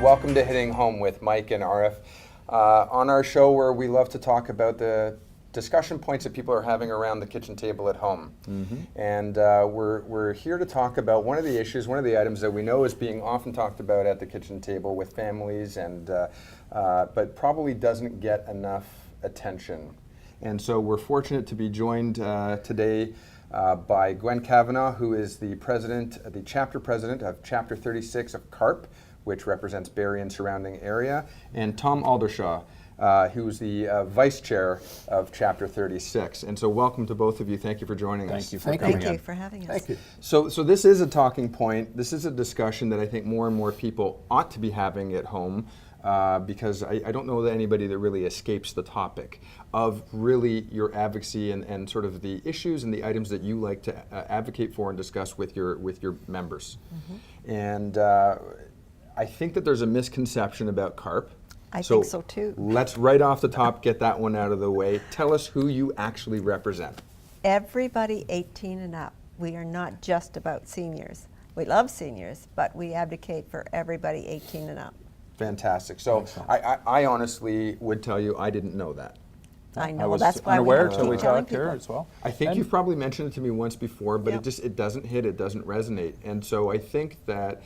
Welcome to Hitting Home with Mike and Arif. On our show where we love to talk about the discussion points that people are having around the kitchen table at home. And we're here to talk about one of the issues, one of the items that we know is being often talked about at the kitchen table with families, and but probably doesn't get enough attention. And so we're fortunate to be joined today by Gwen Kavanagh, who is the chapter president of Chapter 36 of CARP, which represents Barrie and surrounding area, and Tom Aldershaw, who's the vice chair of Chapter 36. And so welcome to both of you. Thank you for joining us. Thank you for coming in. Thank you for having us. Thank you. So this is a talking point. This is a discussion that I think more and more people ought to be having at home, because I don't know that anybody that really escapes the topic of really your advocacy and sort of the issues and the items that you like to advocate for and discuss with your members. And I think that there's a misconception about CARP. I think so too. Let's right off the top get that one out of the way. Tell us who you actually represent. Everybody 18 and up. We are not just about seniors. We love seniors, but we advocate for everybody 18 and up. Fantastic. So I honestly would tell you I didn't know that. I know, I was that's why unaware we till we keep telling talked here people. as well. I think you've probably mentioned it to me once before, but Yep. it doesn't hit, it doesn't resonate. And so I think that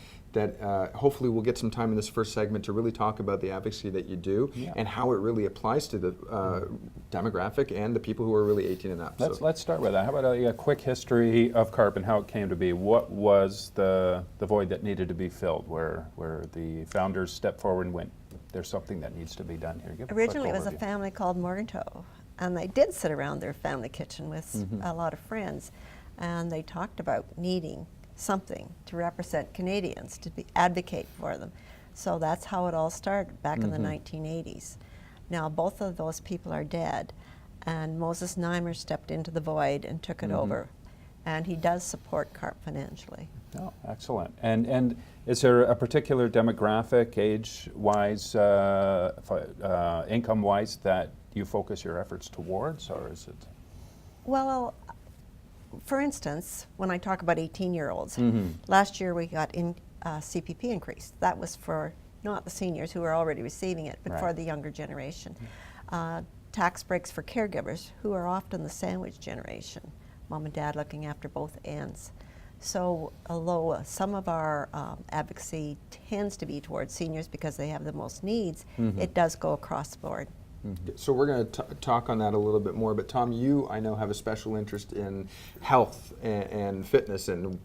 hopefully we'll get some time in this first segment to really talk about the advocacy that you do and how it really applies to the demographic and the people who are really 18 and up. Let's start with that. How about a quick history of CARP and how it came to be? What was the void that needed to be filled, where the founders stepped forward and went, there's something that needs to be done here? Give a quick Originally, it was a overview. family called Morgantoe, and they did sit around their family kitchen with a lot of friends, and they talked about needing something to represent Canadians, to advocate for them. So that's how it all started back in the 1980s. Now, both of those people are dead, and Moses Neimer stepped into the void and took it over, and he does support CARP financially. Oh, excellent. And is there a particular demographic, age-wise, income-wise, that you focus your efforts towards, or is it? Well, for instance, when I talk about 18-year-olds, last year we got CPP increase. That was for not the seniors who were already receiving it, but for the younger generation. Tax breaks for caregivers, who are often the sandwich generation, mom and dad looking after both ends. So although some of our advocacy tends to be towards seniors because they have the most needs, it does go across the board. So we're going to talk on that a little bit more, but Tom, you, I know, have a special interest in health and fitness and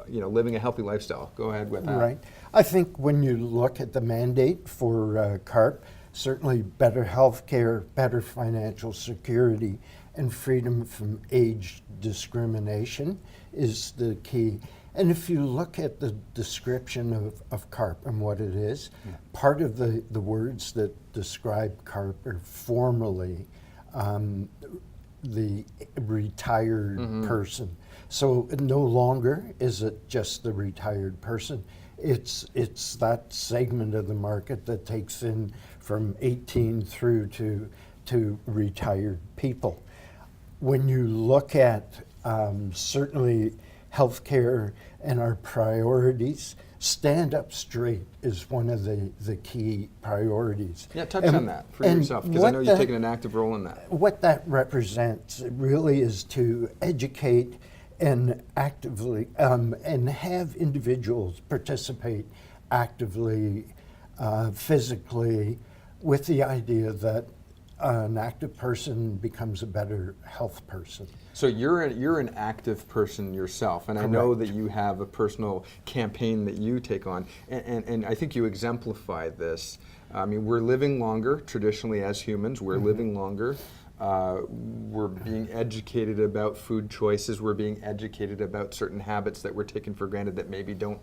living a healthy lifestyle. Go ahead with that. Right. I think when you look at the mandate for CARP, certainly better health care, better financial security, and freedom from age discrimination is the key. And if you look at the description of CARP and what it is, part of the words that describe CARP are formally the retired person. So no longer is it just the retired person. It's that segment of the market that takes in from 18 through to retired people. When you look at certainly healthcare and our priorities, stand up straight is one of the key priorities. Yeah, touch on that for yourself, because I know you've taken an active role in that. What that represents really is to educate and actively and have individuals participate actively, physically, with the idea that an active person becomes a better health person. So you're an active person yourself, and Correct. I know that you have a personal campaign that you take on, and I think you exemplify this. I mean, we're living longer traditionally as humans. We're living longer. We're being educated about food choices. We're being educated about certain habits that we're taking for granted that maybe don't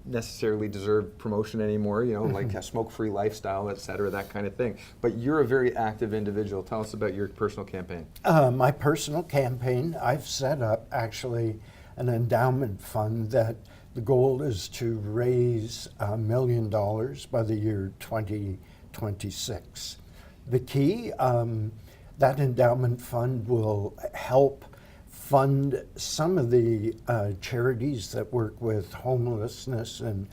necessarily deserve promotion anymore, like a smoke-free lifestyle, et cetera, that kind of thing. But you're a very active individual. Tell us about your personal campaign. My personal campaign, I've set up actually an endowment fund that the goal is to raise $1 million by the year 2026. The key, that endowment fund will help fund some of the charities that work with homelessness and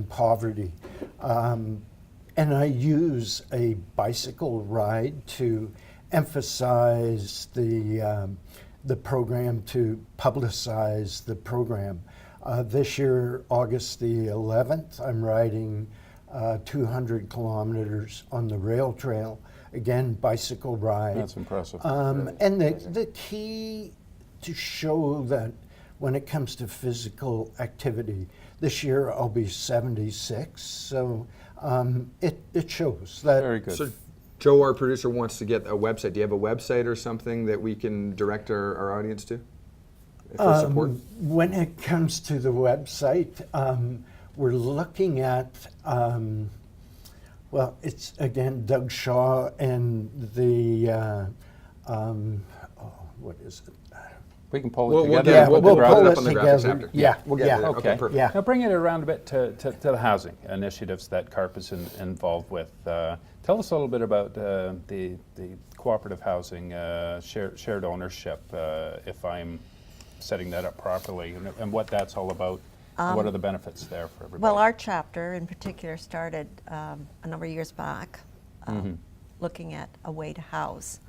poverty. And I use a bicycle ride to emphasize the program, to publicize the program. This year, August the 11th, I'm riding 200 kilometers on the rail trail. Again, bicycle ride. That's impressive. And the key to show that when it comes to physical activity, this year I'll be 76, so it shows that. Very good. So Joe, our producer, wants to get a website. Do you have a website or something that we can direct our audience to for support? When it comes to the website, we're looking at, well, it's again Doug Shaw and the, what is it? We can pull it We'll together. get- we'll graphics pull up it on the graphics together. after. Yeah, We'll get yeah. it. Okay, perfect. Yeah. Now bring it around a bit to the housing initiatives that CARP is involved with. Tell us a little bit about the cooperative housing shared ownership, if I'm setting that up properly, and what that's all about. What are the benefits there for everybody? Well, our chapter in particular started a number of years back looking at a way to house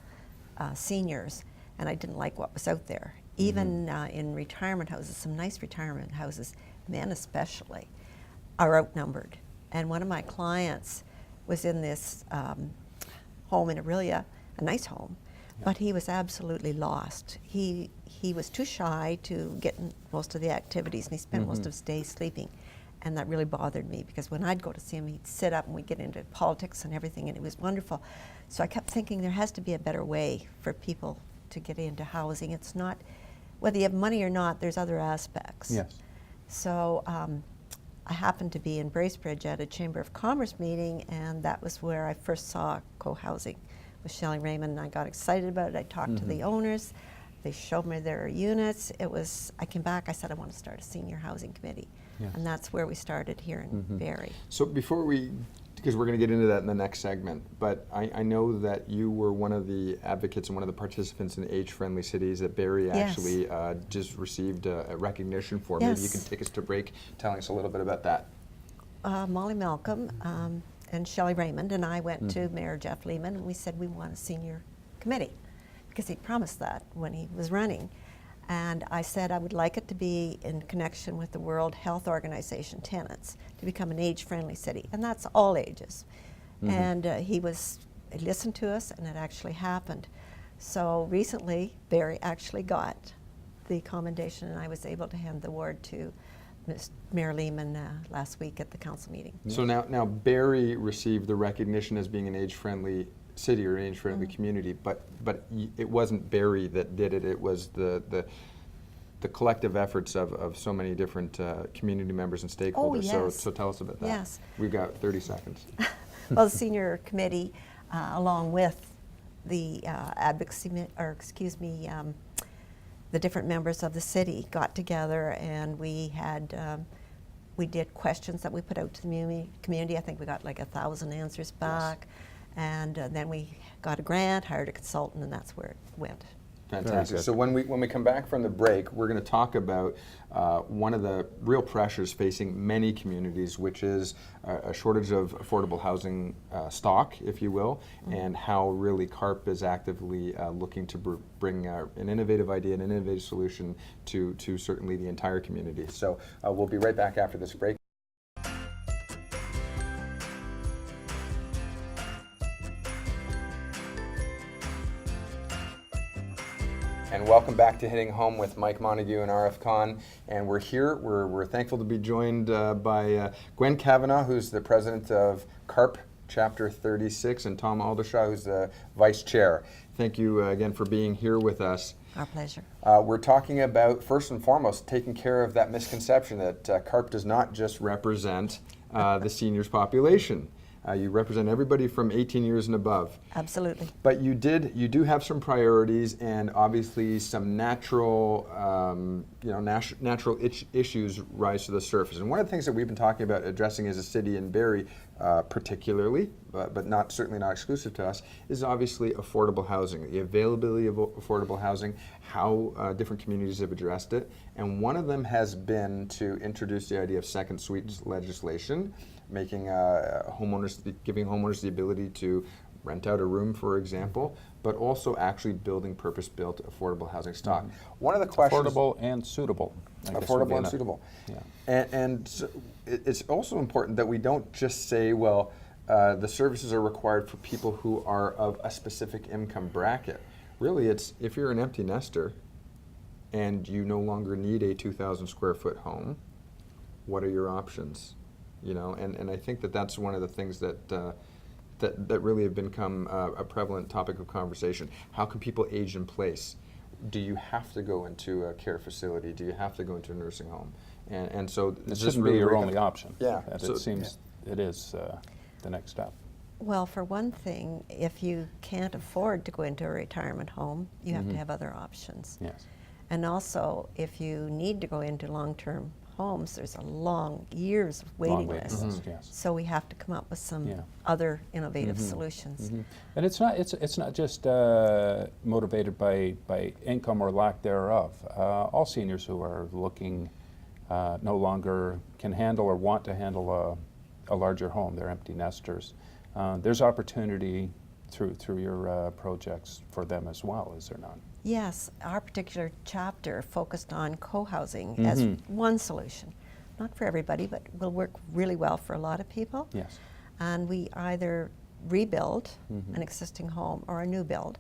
seniors, and I didn't like what was out there. Even in retirement houses, some nice retirement houses, men especially, are outnumbered. And one of my clients was in this home in Aurelia, a nice home, but he was absolutely lost. He was too shy to get in most of the activities, and he spent most of his day sleeping. And that really bothered me, because when I'd go to see him, he'd sit up and we'd get into politics and everything, and it was wonderful. So I kept thinking there has to be a better way for people to get into housing. It's not, whether you have money or not, there's other aspects. Yes. So I happened to be in Bracebridge at a Chamber of Commerce meeting, and that was where I first saw Cohousing with Shelley Raymond, and I got excited about it. I talked to the owners. They showed me their units. I came back, I said I want to start a senior housing committee. Yes. And that's where we started here in Barrie. So before because we're going to get into that in the next segment, but I know that you were one of the advocates and one of the participants in Age-Friendly Cities that Barrie Yes. actually just received a recognition for. Yes. Maybe you can take us to break telling us a little bit about that. Molly Malcolm and Shelley Raymond and I went to Mayor Jeff Lehman, and we said we want a senior committee, because he promised that when he was running. And I said I would like it to be in connection with the World Health Organization tenets, to become an age-friendly city, and that's all ages. And he listened to us, and it actually happened. So recently, Barrie actually got the commendation, and I was able to hand the award to Mayor Lehman last week at the council meeting. So now Barrie received the recognition as being an age-friendly city or an age-friendly community, but it wasn't Barrie that did it. It was the collective efforts of so many different community members and stakeholders. yes. So tell us about that. Yes. We've got 30 seconds. Well, the senior committee, along with the the different members of the city got together, and we had we did questions that we put out to the community. I think we got like 1,000 answers back. Yes. And then we got a grant, hired a consultant, and that's where it went. Fantastic. So when we come back from the break, we're going to talk about one of the real pressures facing many communities, which is a shortage of affordable housing stock, if you will, and how really CARP is actively looking to bring an innovative idea, an innovative solution to certainly the entire community. So we'll be right back after this break. And welcome back to Hitting Home with Mike Montague and Arif Khan. And we're here, we're thankful to be joined by Gwen Kavanagh, who's the president of CARP Chapter 36, and Tom Aldershaw, who's the vice chair. Thank you again for being here with us. Our pleasure. We're talking about, first and foremost, taking care of that misconception that CARP does not just represent the seniors population. You represent everybody from 18 years and above. Absolutely. But you do have some priorities, and obviously some natural, natural issues rise to the surface. And one of the things that we've been talking about addressing as a city in Barrie, particularly, but certainly not exclusive to us, is obviously affordable housing, the availability of affordable housing, how different communities have addressed it. And one of them has been to introduce the idea of second suite legislation, making giving homeowners the ability to rent out a room, for example, but also actually building purpose-built affordable housing stock. One of the questions... Affordable and suitable. Affordable and suitable. Yeah. And so it's also important that we don't just say, well, the services are required for people who are of a specific income bracket. Really, it's if you're an empty nester and you no longer need a 2,000 square foot home, what are your options? And I think that that's one of the things that that really have become a prevalent topic of conversation. How can people age in place? Do you have to go into a care facility? Do you have to go into a nursing home? And so it shouldn't be your only option. Yeah. So it seems it is the next step. Well, for one thing, if you can't afford to go into a retirement home, you have to have other options. Yes. And also, if you need to go into long-term homes, there's a long years of waiting list. Yes. So we have to come up with some other innovative solutions. And it's not just motivated by income or lack thereof. All seniors who are looking no longer can handle or want to handle a larger home. They're empty nesters. There's opportunity through your projects for them as well, is there not? Yes, our particular chapter focused on co-housing as one solution. Not for everybody, but will work really well for a lot of people. Yes. And we either rebuild an existing home or a new build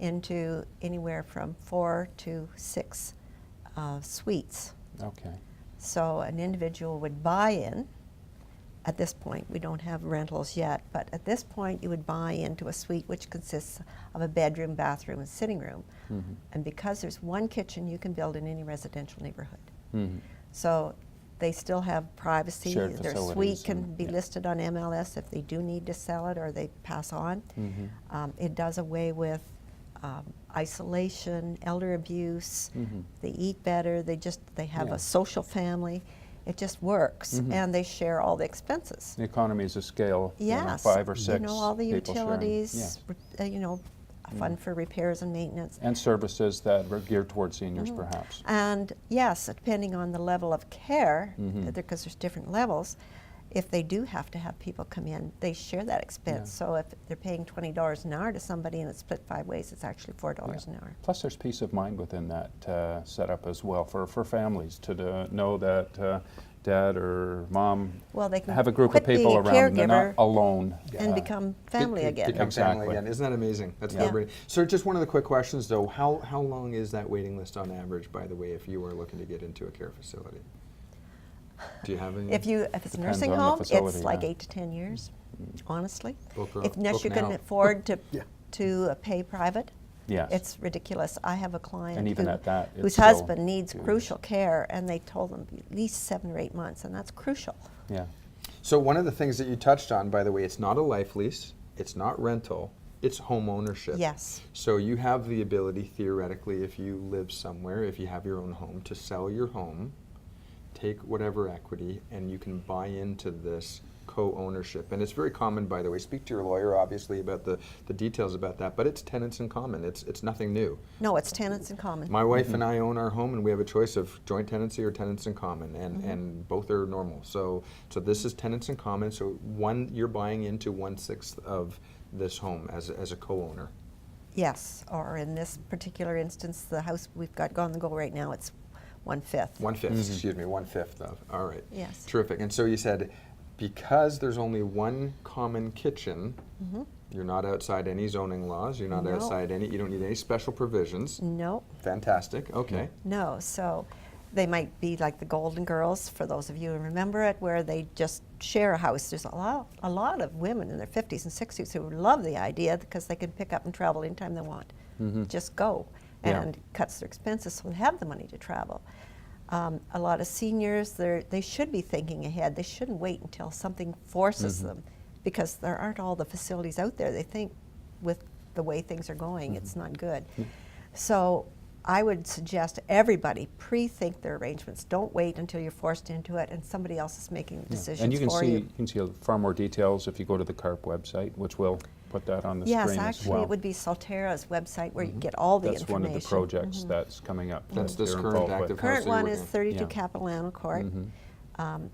into anywhere from 4 to 6 suites. Okay. So an individual would buy in. At this point, we don't have rentals yet, but at this point you would buy into a suite which consists of a bedroom, bathroom, and sitting room. And because there's one kitchen, you can build in any residential neighborhood. So they still have privacy. Shared Their facilities suite can be listed on MLS if they do need to sell it or they pass on. It does away with isolation, elder abuse. They eat better. They have a social family. It just works, and they share all the expenses. The economies of scale. Yes, 5 or 6. all the people sharing. utilities. A fund for repairs and maintenance. And services that are geared towards seniors, perhaps. And yes, depending on the level of care, because there's different levels, if they do have to have people come in, they share that expense. So if they're paying $20 an hour to somebody and it's split 5 ways, it's actually $4 an hour. Plus there's peace of mind within that setup as well for families to know that dad or mom they can have a group of quit being people a around them. They're not caregiver alone. and become family again. Become Exactly. family again. Isn't that amazing? That's Yeah. liberating. So just one of the quick questions though, how long is that waiting list on average, by the way, if you were looking to get into a care facility? Do you have any? If it's a nursing on the home, facility, it's like yeah. 8 to 10 years, honestly. book Unless you can now. afford to pay private. Yes. It's ridiculous. I have a client And even at that, it's whose still husband needs 2 years. crucial care, and they told them at least 7 or 8 months, and that's crucial. Yeah. So one of the things that you touched on, by the way, it's not a life lease, it's not rental, it's home ownership. Yes. So you have the ability, theoretically, if you live somewhere, if you have your own home, to sell your home, take whatever equity, and you can buy into this co-ownership. And it's very common, by the way. Speak to your lawyer, obviously, about the details about that, but it's tenants in common. It's nothing new. No, it's tenants in common. My wife and I own our home, and we have a choice of joint tenancy or tenants in common, and both are normal. So this is tenants in common. So you're buying into 1/6 of this home as a co-owner. Yes, or in this particular instance, the house we've got on the go right now, it's 1/5. 1/5, excuse me, 1/5 of. All right. Yes. Terrific. And so you said, because there's only one common kitchen, you're not outside any zoning laws, you're not No. outside you don't need any special provisions. No, Fantastic. Okay. no. So they might be like the Golden Girls, for those of you who remember it, where they just share a house. There's a lot of women in their 50s and 60s who love the idea because they can pick up and travel anytime they want. Just go. And it cuts their expenses, so they have the money to travel. A lot of seniors, they should be thinking ahead. They shouldn't wait until something forces them, because there aren't all the facilities out there. They think with the way things are going, it's not good. So I would suggest everybody pre-think their arrangements. Don't wait until you're forced into it and somebody else is making the decisions And you can for see, you. you can see far more details if you go to the CARP website, which we'll put that on the Yes, screen as actually, well. it would be Solterra's website where you get all the That's information. one of the projects that's coming up. That's that this they're current involved with. active Current house that you're one is working 32 Yeah. Capilano Court.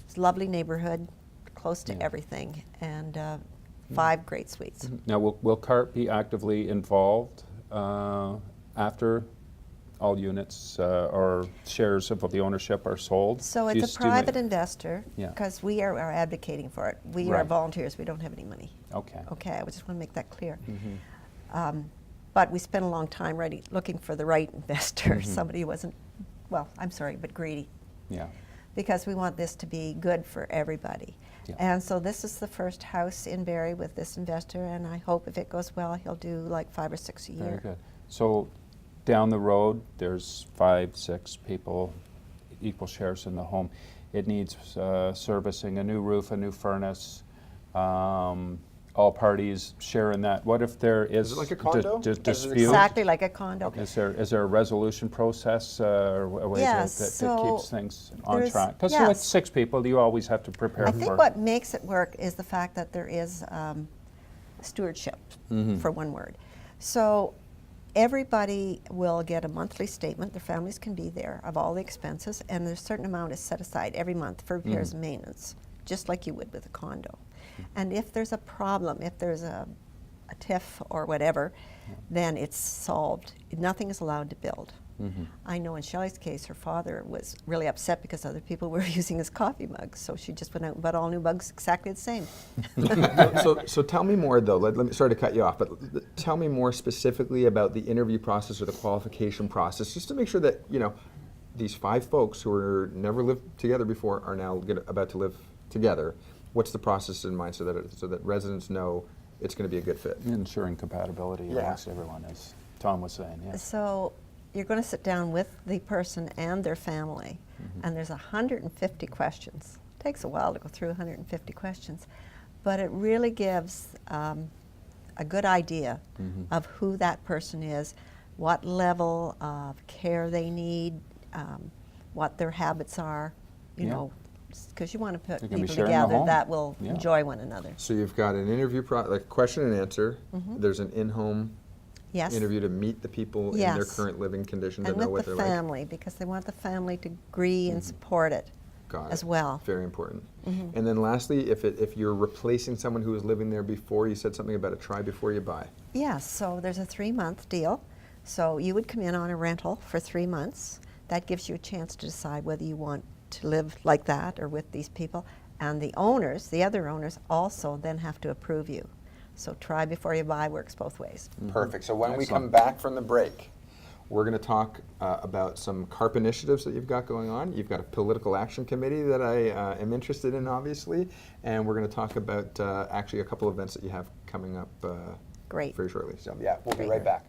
It's a lovely neighborhood, close to Yeah. everything, and 5 great suites. Now, will CARP be actively involved after all units or shares of the ownership are sold? So Do you it's a estimate- private investor, Yeah. because we are advocating for it. We are Right. volunteers, we don't have any money. Okay. Okay, I just want to make that clear. But we spent a long time looking for the right investor, somebody who wasn't, well, I'm sorry, but greedy, Yeah. because we want this to be good for everybody. Yeah. And so this is the first house in Barrie with this investor, and I hope if it goes well, he'll do like 5 or 6 a year. Very good. So down the road, there's 5, 6 people, equal shares in the home. It needs servicing, a new roof, a new furnace. All parties share in that. What if there is it like a condo? Is it dispute? Exactly like a condo. Is there a resolution process or a way Yes, that so keeps things on there's- track? Because yes. with 6 people, you always have to prepare I for. think what makes it work is the fact that there is stewardship, for one word. So everybody will get a monthly statement, their families can be there, of all the expenses, and there's a certain amount is set aside every month for repairs and maintenance, just like you would with a condo. And if there's a problem, if there's a tiff or whatever, then it's solved. Nothing is allowed to build. I know in Shelley's case, her father was really upset because other people were using his coffee mugs, so she just went out and bought all new mugs exactly the same. So tell me more though. Let me sorry to cut you off, but tell me more specifically about the interview process or the qualification process, just to make sure that these 5 folks who are never lived together before are now about to live together. What's the process in mind so that residents know it's going to be a good fit? Ensuring compatibility Yeah. amongst everyone, as Tom was saying. Yeah. So you're going to sit down with the person and their family, and there's 150 questions. It takes a while to go through 150 questions, but it really gives a good idea of who that person is, what level of care they need, what their habits are, you Yeah. know, because you want to put They can be people sharing the together home. that will Yeah. enjoy one another. So you've got an interview, like question and answer. There's an in-home Yes. interview to meet the people in their Yes. current living conditions And and know what with they're the like. family, because they want the family to agree and support it Got as it. well. Very important. And then lastly, if you're replacing someone who was living there before, you said something about a try before you buy. Yes, so there's a 3-month deal. So you would come in on a rental for 3 months. That gives you a chance to decide whether you want to live like that or with these people. And the owners, the other owners, also then have to approve you. So try before you buy works both ways. Perfect. So when we come Excellent. back from the break, we're going to talk about some CARP initiatives that you've got going on. You've got a political action committee that I am interested in, obviously, and we're going to talk about actually a couple events that you have coming up Great. very shortly. So yeah, we'll be Great. right back.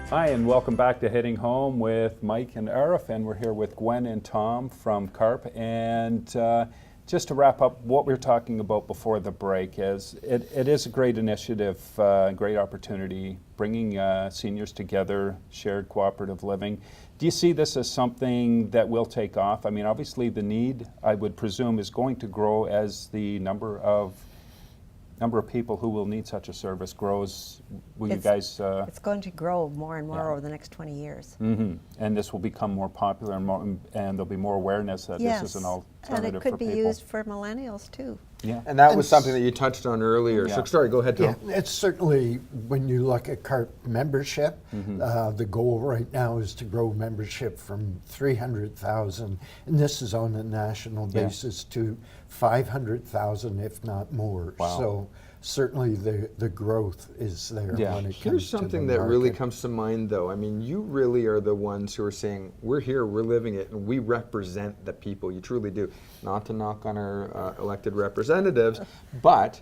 Hi, and welcome back to Hitting Home with Mike and Arif, and we're here with Gwen and Tom from CARP. And just to wrap up what we were talking about before the break is it is a great initiative, great opportunity, bringing seniors together, shared cooperative living. Do you see this as something that will take off? I mean, obviously the need, I would presume, is going to grow as the number of people who will need such a service grows. Will you guys? It's going to grow more and more Yeah. over the next 20 years. And this will become more popular, and there'll be more awareness that Yes, this is an and alternative it could for be people. used for millennials too. Yeah. And that was something that you touched on earlier. Yeah. So sorry, go ahead, Tom. Yeah, it's certainly, when you look at CARP membership, the goal right now is to grow membership from 300,000, and this is on a national Yeah. basis, to 500,000, if not more. Wow. So certainly the growth is there Yeah. when it Here's comes to something the that really market. comes to mind, though. I mean, you really are the ones who are saying, we're here, we're living it, and we represent the people. You truly do. Not to knock on our elected representatives, but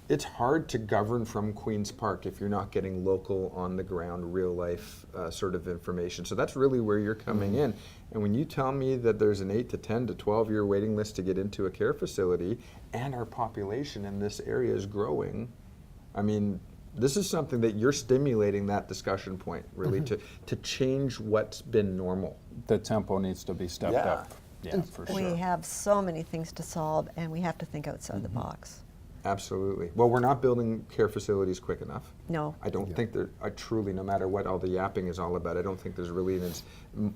it's hard to govern from Queen's Park if you're not getting local, on the ground, real life sort of information. So that's really where you're coming in. And when you tell me that there's an 8 to 10 to 12 year waiting list to get into a care facility, and our population in this area is growing, I mean, this is something that you're stimulating that discussion point, really, to change what's been normal. The tempo needs to be stepped Yeah. up. Yeah, for We sure. have so many things to solve, and we have to think outside the box. Absolutely. Well, we're not building care facilities quick enough. No. I don't think there, truly, no matter what all the yapping is all about, I don't think there's really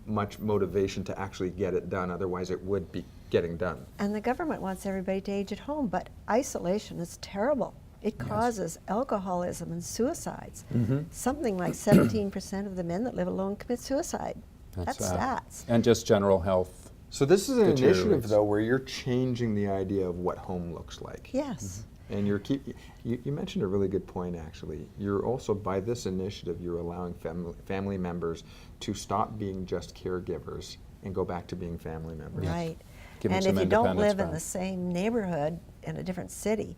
much motivation to actually get it done. Otherwise, it would be getting done. And the government wants everybody to age at home, but isolation is terrible. It causes alcoholism and suicides. Something like 17% of the men that live alone commit suicide. That's stats. And just general health. So this is an initiative, Deteriorates. though, where you're changing the idea of what home looks like. Yes. And you mentioned a really good point, actually. You're also, by this initiative, you're allowing family members to stop being just caregivers and go back to being family members. Right. Give 'em And some if you don't independence live in back. the same neighborhood in a different city,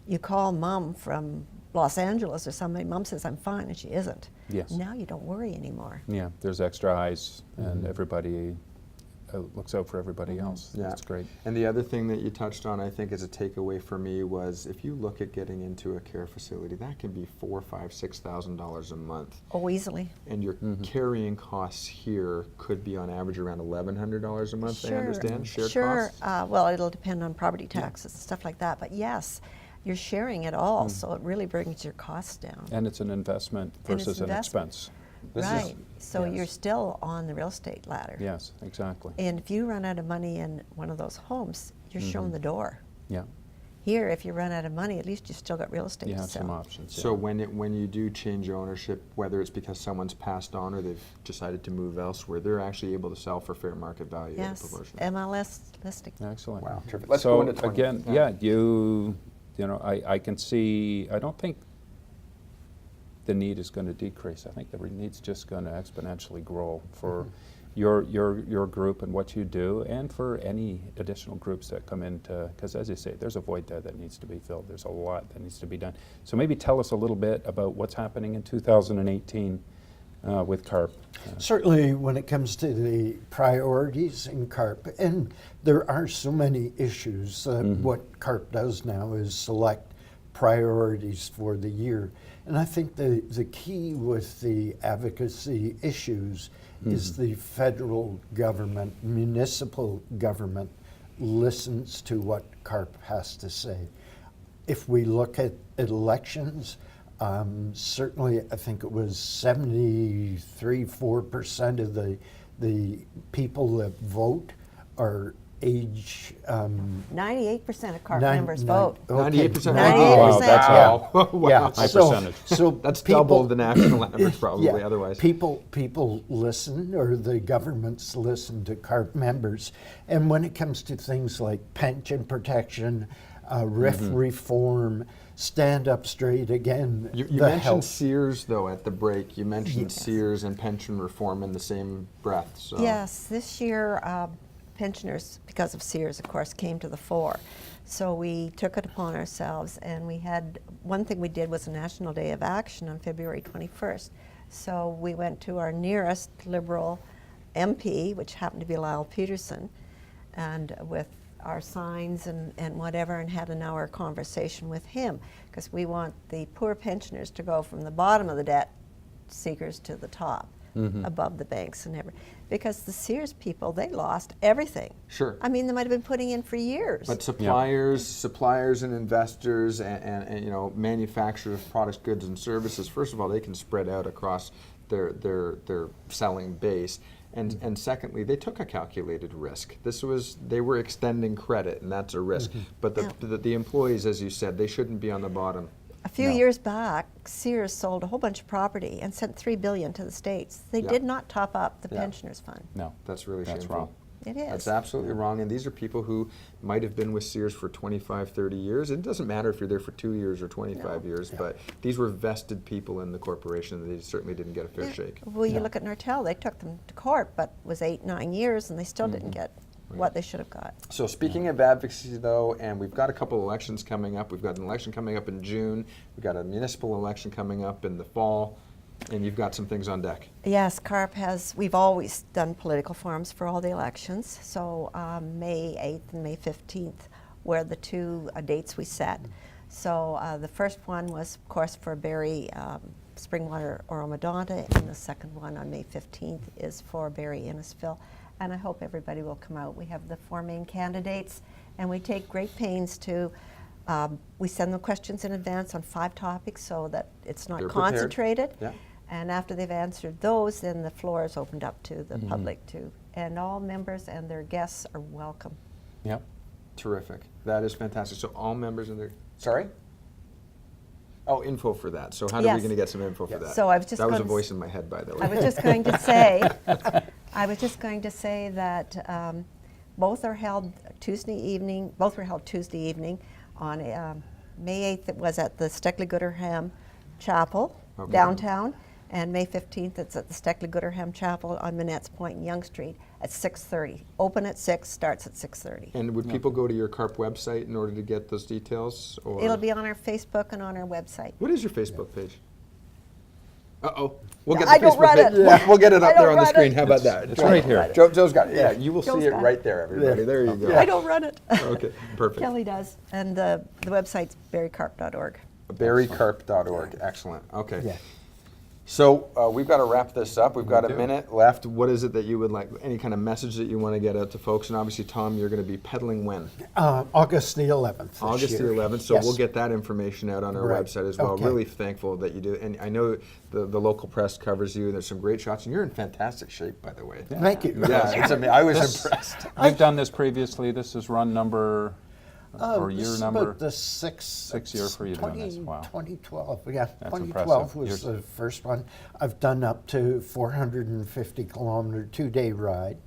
you call mom from Los Angeles or somebody, mom says, I'm fine, and she isn't. Yes. Now you don't worry anymore. Yeah, there's extra eyes, and everybody looks out for everybody else. Yeah. That's great. And the other thing that you touched on, I think, as a takeaway for me was, if you look at getting into a care facility, that can be $4,000, $5,000, $6,000 a month. Oh, easily. And your carrying costs here could be on average around $1,100 a month, I understand, shared costs? Well, it'll depend on property taxes and stuff like that. But yes, you're sharing it all, so it really brings your costs down. And it's an investment And it's versus an investment. expense. Right. So yes. you're still on the real estate ladder. Yes, exactly. And if you run out of money in one of those homes, you're shown the door. Yeah, Here, if you run out of money, at least you still got real estate you to have sell. some options. So when you do change ownership, whether it's because someone's passed on or they've decided to move elsewhere, they're actually able to sell for fair market value at a Yes, proportion. MLS listing. Excellent. Wow, terrific. Let's so go into 20. again, you know, I can see. I don't think the need is going to decrease. I think the need's just going to exponentially grow for your group and what you do, and for any additional groups that come into. Because as you say, there's a void there that needs to be filled. There's a lot that needs to be done. So maybe tell us a little bit about what's happening in 2018 with CARP. Certainly when it comes to the priorities in CARP, and there are so many issues, what CARP does now is select priorities for the year. And I think the key with the advocacy issues is the federal government, municipal government listens to what CARP has to say. If we look at elections, certainly I think it was 73-4% of the people that vote are age 98% of CARP members vote. 98%. 98%. Wow, that's Wow. wow. Yeah, High so, percentage. so That's people, double the national average, probably, yeah, otherwise. People listen, or the governments listen to CARP members. And when it comes to things like pension protection, RIF reform, stand up straight again, You the mentioned health. Sears, though, at the break. You mentioned Yes. Sears and pension reform in the same breath. So. Yes, this year pensioners, because of Sears, of course, came to the fore. So we took it upon ourselves, and we had, one thing we did was a National Day of Action on February 21st. So we went to our nearest Liberal MP, which happened to be Lyle Peterson, and with our signs and whatever, and had an hour conversation with him, because we want the poor pensioners to go from the bottom of the debt seekers to the top, above the banks and everything. Because the Sears people, they lost everything. Sure. I mean, they might have been putting in for years. But suppliers and investors and you know, manufacturers of products, goods, and services, first of all, they can spread out across their selling base. And secondly, they took a calculated risk. They were extending credit, and that's a risk. But the employees, as you said, they shouldn't be on the bottom. A few years back, Sears sold a whole bunch of property and sent $3 billion to the States. They did not top up the pensioners fund. No, That's really that's shameful. wrong. It is. That's absolutely wrong. And these are people who might have been with Sears for 25, 30 years. It doesn't matter if you're there for 2 years or 25 years, but these were vested people in the corporation, and they certainly didn't get a fair shake. Well, you look at Nortel, they took them to court, but it was 8, 9 years, and they still didn't get what they should have got. So speaking of advocacy, though, and we've got a couple elections coming up. We've got an election coming up in June. We've got a municipal election coming up in the fall, and you've got some things on deck. Yes, CARP has, we've always done political forums for all the elections. So May 8th and May 15th were the two dates we set. So the first one was, of course, for Barrie, Springwater, or Omadonta, and the second one on May 15th is for Barrie, Innisfil. And I hope everybody will come out. We have the 4 main candidates, and we take great pains to, we send them questions in advance on 5 topics so that it's not They're prepared. concentrated. Yeah. And after they've answered those, then the floor is opened up to the public too. And all members and their guests are welcome. Yep. Terrific. That is fantastic. So all members in there. Sorry? Oh, info for that. So how are we Yes. going to get some info for that? So I was just that was a going to voice in my head, by the way. I was just going to say, that both are held Tuesday evening. Both were held Tuesday evening. On May 8th, it was at the Steckley-Gooderham Chapel downtown, and May 15th, it's at the Steckley-Gooderham Chapel on Minette's Point in Yonge Street at 6:30. Open at 6, starts at 6:30. And would people go to your CARP website in order to get those details? Or It'll be on our Facebook and on our website. What is your Facebook page? Uh-oh. We'll get I the don't Facebook run page. it. We'll get it I up there don't on the run screen. it. How about that? It's right here. Joe's got it. Yeah, you will Joe's see it got it. right there, everybody. There you go. I don't run it. Okay, perfect. Kelly does. And the website's barriecarp.org. barriecarp.org. Excellent. Okay. Yeah. So we've got to wrap this up. We've got a do. minute left. What is it that you would like, any kind of message that you want to get out to folks? And obviously, Tom, you're going to be peddling when? August the 11th. this August the year. 11th. So Yes. we'll get that information out on our Right. website as well. Okay. Really thankful that you do. And I know the local press covers you. There's some great shots. And you're in fantastic shape, by the way. Thank you. Yeah, it's I was impressed. You've done this previously. This is run number or This year is number. about the sixth year for you doing this. Wow. 2012. Yeah, That's 2012 impressive. was You're- the first one. I've done up to 450 kilometer 2-day ride.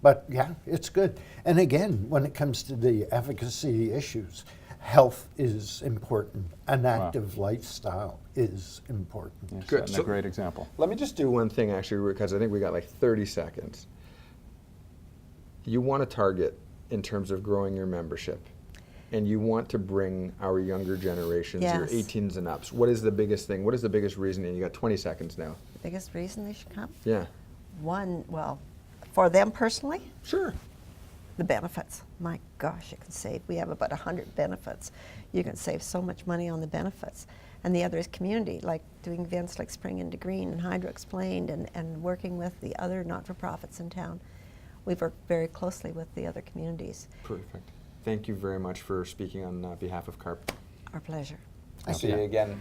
But yeah, it's good. And again, when it comes to the advocacy issues, health is important. An active lifestyle is important. You're Good. setting So- a great example. Let me just do one thing, actually, because I think we got like 30 seconds. You want to target in terms of growing your membership, and you want to bring our younger generations, your Yes. 18s and ups. What is the biggest thing? What is the biggest reason? And you got 20 seconds now. The biggest reason they should come? Yeah. One, well, for them personally, Sure. the benefits. My gosh, you can save. We have about 100 benefits. You can save so much money on the benefits. And the other is community, like doing events like Spring into Green and Hydro Explained and working with the other not-for-profits in town. We've worked very closely with the other communities. Perfect. Thank you very much for speaking on behalf of CARP. Our pleasure. I'll see you again.